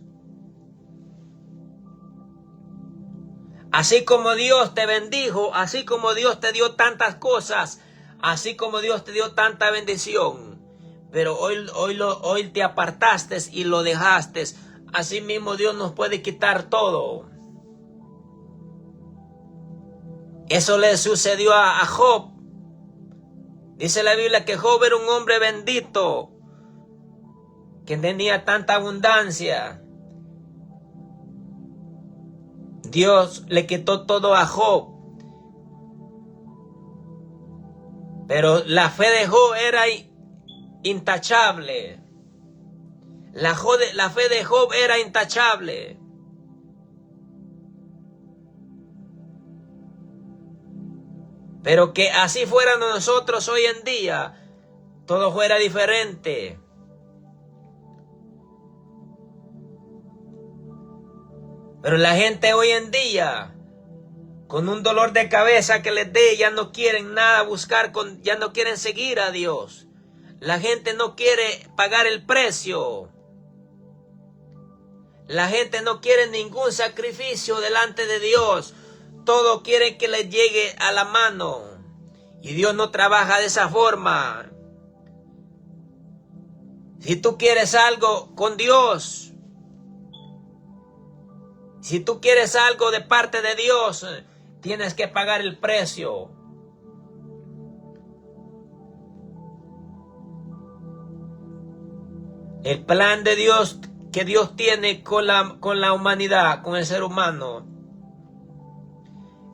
Así como Dios te bendijo, así como Dios te dio tantas cosas, así como Dios te dio tanta bendición, pero hoy te apartaste y lo dejaste. Así mismo Dios nos puede quitar todo. Eso le sucedió a Job. Dice la Biblia que Job era un hombre bendito, que tenía tanta abundancia. Dios le quitó todo a Job. Pero la fe de Job era intachable. La fe de Job era intachable. Pero que así fuéramos nosotros hoy en día, todo fuera diferente. Pero la gente hoy en día, con un dolor de cabeza que les dé, ya no quieren nada buscar, ya no quieren seguir a Dios. La gente no quiere pagar el precio. La gente no quiere ningún sacrificio delante de Dios. Todo quiere que les llegue a la mano. Y Dios no trabaja de esa forma. Si tú quieres algo con Dios, si tú quieres algo de parte de Dios, tienes que pagar el precio. El plan de Dios que Dios tiene con la humanidad, con el ser humano,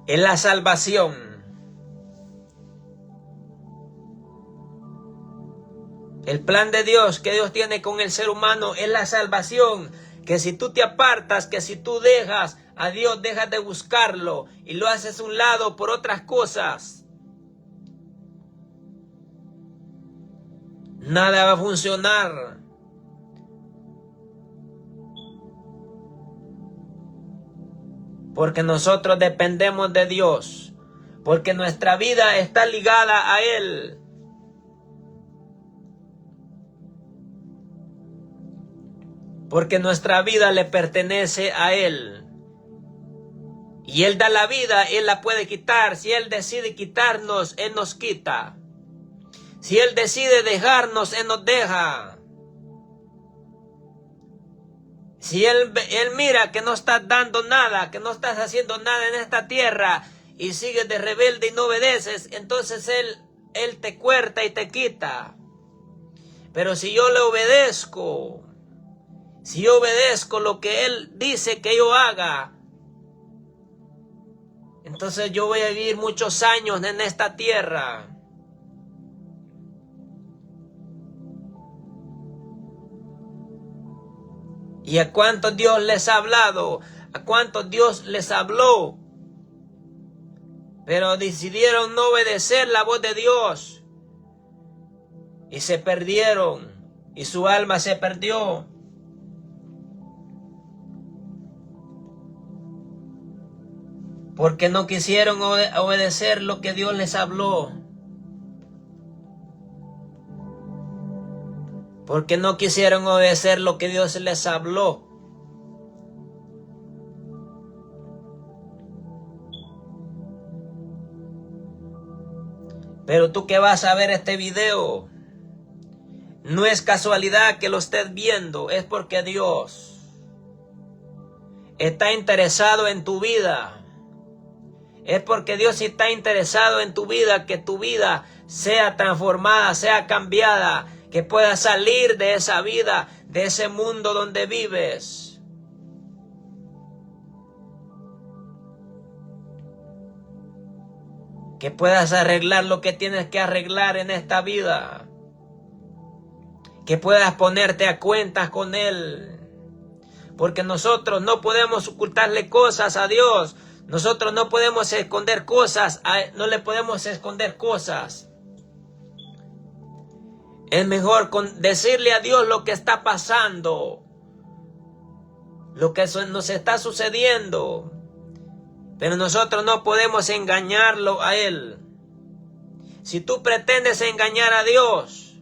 es la salvación. El plan de Dios que Dios tiene con el ser humano es la salvación. Que si tú te apartas, que si tú dejas a Dios, dejas de buscarlo y lo haces a un lado por otras cosas, nada va a funcionar. Porque nosotros dependemos de Dios. Porque nuestra vida está ligada a Él. Porque nuestra vida le pertenece a Él. Y Él da la vida, Él la puede quitar. Si Él decide quitarnos, Él nos quita. Si Él decide dejarnos, Él nos deja. Si Él mira que no estás dando nada, que no estás haciendo nada en esta tierra y sigues de rebelde y no obedeces, entonces Él te cuerta y te quita. Pero si yo le obedezco, si yo obedezco lo que Él dice que yo haga, entonces yo voy a vivir muchos años en esta tierra. ¿Y a cuántos Dios les ha hablado? ¿A cuántos Dios les habló? Pero decidieron no obedecer la voz de Dios. Y se perdieron. Y su alma se perdió. Porque no quisieron obedecer lo que Dios les habló. Porque no quisieron obedecer lo que Dios les habló. Pero tú que vas a ver este video, no es casualidad que lo estés viendo, es porque Dios está interesado en tu vida. Es porque Dios está interesado en tu vida, que tu vida sea transformada, sea cambiada, que puedas salir de esa vida, de ese mundo donde vives. Que puedas arreglar lo que tienes que arreglar en esta vida. Que puedas ponerte a cuentas con Él. Porque nosotros no podemos ocultarle cosas a Dios. Nosotros no podemos esconder cosas, no le podemos esconder cosas. Es mejor decirle a Dios lo que está pasando, lo que nos está sucediendo. Pero nosotros no podemos engañarlo a Él. Si tú pretendes engañar a Dios,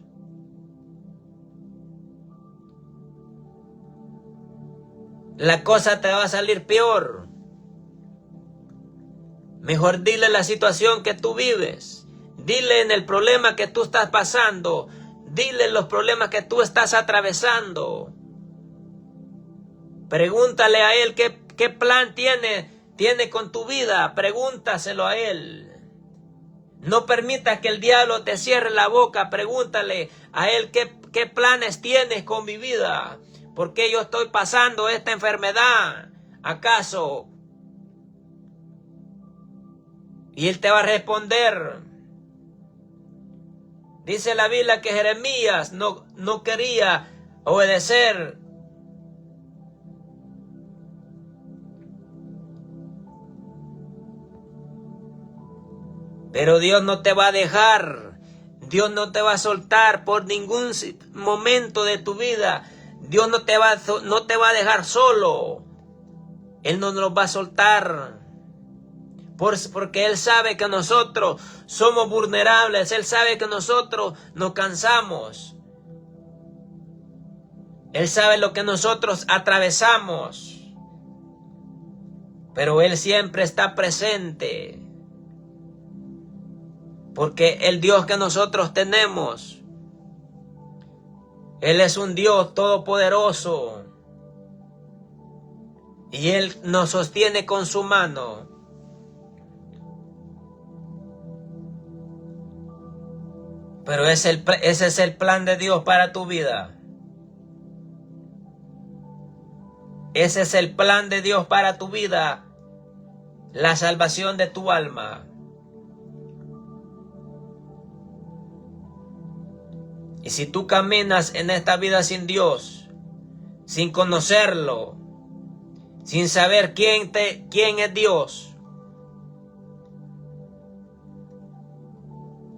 la cosa te va a salir peor. Mejor dile la situación que tú vives. Dile en el problema que tú estás pasando. Dile los problemas que tú estás atravesando. Pregúntale a Él qué plan tiene con tu vida. Pregúntaselo a Él. No permitas que el diablo te cierre la boca. Pregúntale a Él qué planes tienes con mi vida. ¿Por qué yo estoy pasando esta enfermedad? ¿Acaso? Y Él te va a responder. Dice la Biblia que Jeremías no quería obedecer. Pero Dios no te va a dejar. Dios no te va a soltar por ningún momento de tu vida. Dios no te va a dejar solo. Él no nos va a soltar. Porque Él sabe que nosotros somos vulnerables. Él sabe que nosotros nos cansamos. Él sabe lo que nosotros atravesamos. Pero Él siempre está presente. Porque el Dios que nosotros tenemos, Él es un Dios todopoderoso. Y Él nos sostiene con su mano. Pero ese es el plan de Dios para tu vida. Ese es el plan de Dios para tu vida. La salvación de tu alma. Y si tú caminas en esta vida sin Dios, sin conocerlo, sin saber quién es Dios,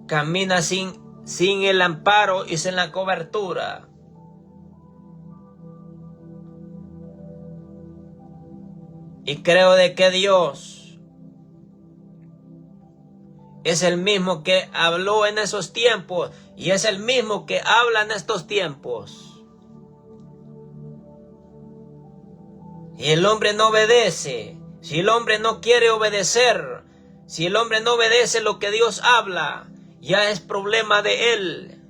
camina sin el amparo y sin la cobertura. Y creo de que Dios es el mismo que habló en esos tiempos y es el mismo que habla en estos tiempos. Y el hombre no obedece. Si el hombre no quiere obedecer, si el hombre no obedece lo que Dios habla, ya es problema de él.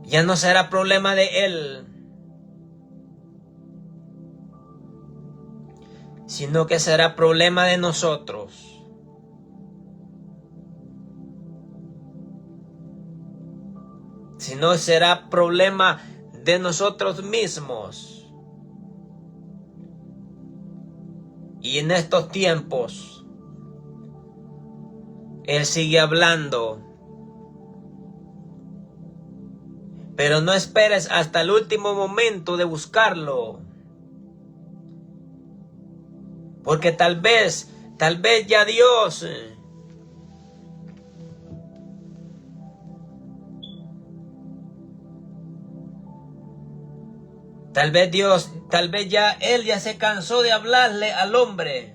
Ya no será problema de él, sino que será problema de nosotros. Sino será problema de nosotros mismos. Y en estos tiempos, Él sigue hablando. Pero no esperes hasta el último momento de buscarlo. Porque tal vez ya Dios tal vez ya Él ya se cansó de hablarle al hombre.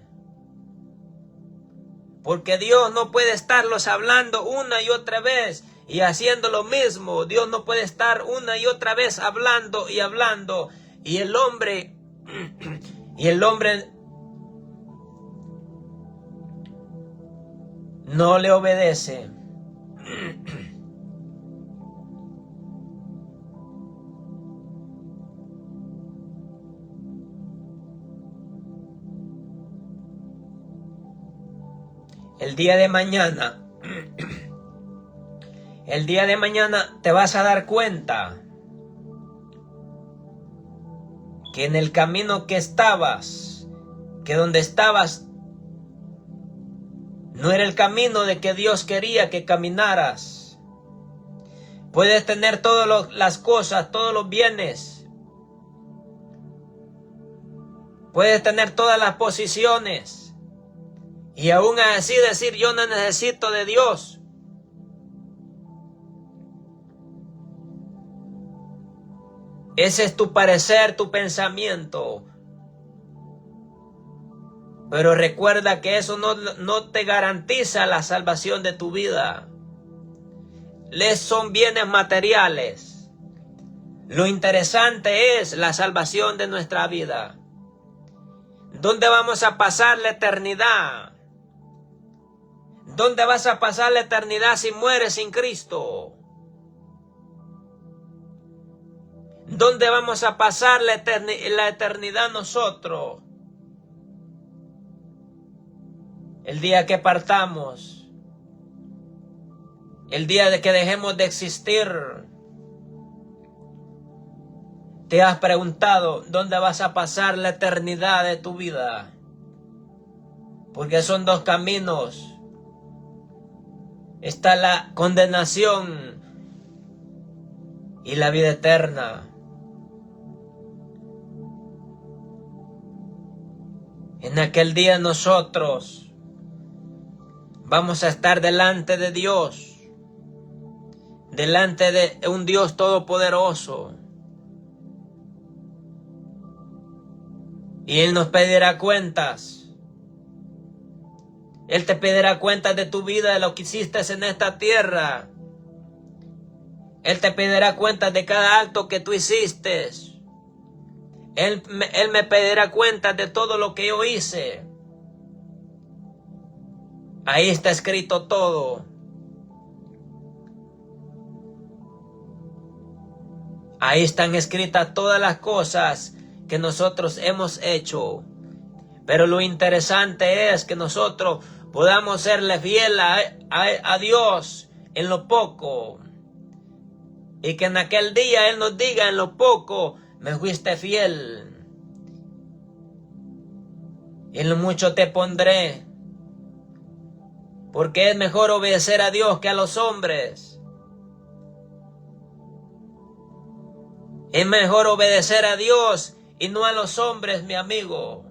Porque Dios no puede estarlos hablando una y otra vez y haciendo lo mismo. Dios no puede estar una y otra vez hablando y hablando. Y el hombre no le obedece. El día de mañana te vas a dar cuenta que en el camino que estabas, que donde estabas, no era el camino de que Dios quería que caminaras. Puedes tener todas las cosas, todos los bienes. Puedes tener todas las posiciones. Y aún así decir, yo no necesito de Dios. Ese es tu parecer, tu pensamiento. Pero recuerda que eso no te garantiza la salvación de tu vida. Son bienes materiales. Lo interesante es la salvación de nuestra vida. ¿Dónde vamos a pasar la eternidad? ¿Dónde vas a pasar la eternidad si mueres sin Cristo? ¿Dónde vamos a pasar la eternidad nosotros? El día que partamos, el día de que dejemos de existir. ¿Te has preguntado dónde vas a pasar la eternidad de tu vida? Porque son dos caminos. Está la condenación y la vida eterna. En aquel día nosotros vamos a estar delante de Dios, delante de un Dios todopoderoso. Y Él nos pedirá cuentas. Él te pedirá cuentas de tu vida, de lo que hiciste en esta tierra. Él te pedirá cuentas de cada acto que tú hiciste. Él me pedirá cuentas de todo lo que yo hice. Ahí está escrito todo. Ahí están escritas todas las cosas que nosotros hemos hecho. Pero lo interesante es que nosotros podamos serle fiel a Dios en lo poco. Y que en aquel día Él nos diga: en lo poco me fuiste fiel, y en lo mucho te pondré. Porque es mejor obedecer a Dios que a los hombres. Es mejor obedecer a Dios y no a los hombres, mi amigo.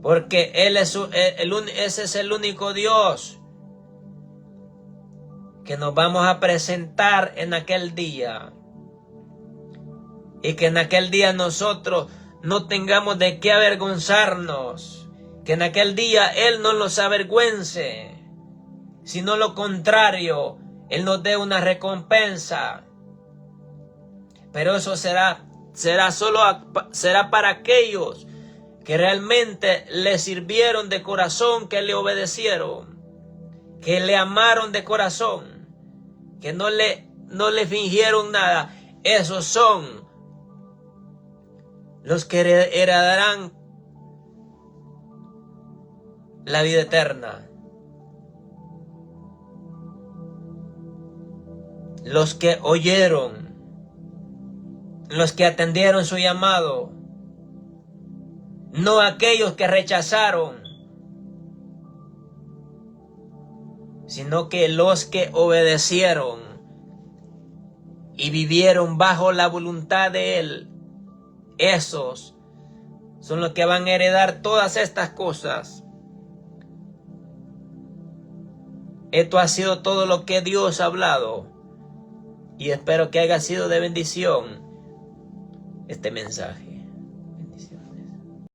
Porque ese es el único Dios que nos vamos a presentar en aquel día. Y que en aquel día nosotros no tengamos de qué avergonzarnos. Que en aquel día Él no nos avergüence, sino lo contrario, Él nos dé una recompensa. Pero eso será para aquellos que realmente le sirvieron de corazón, que le obedecieron, que le amaron de corazón, que no le fingieron nada. Esos son los que heredarán la vida eterna. Los que oyeron, los que atendieron su llamado, no aquellos que rechazaron, sino que los que obedecieron y vivieron bajo la voluntad de Él. Esos son los que van a heredar todas estas cosas. Esto ha sido todo lo que Dios ha hablado, y espero que haya sido de bendición este mensaje.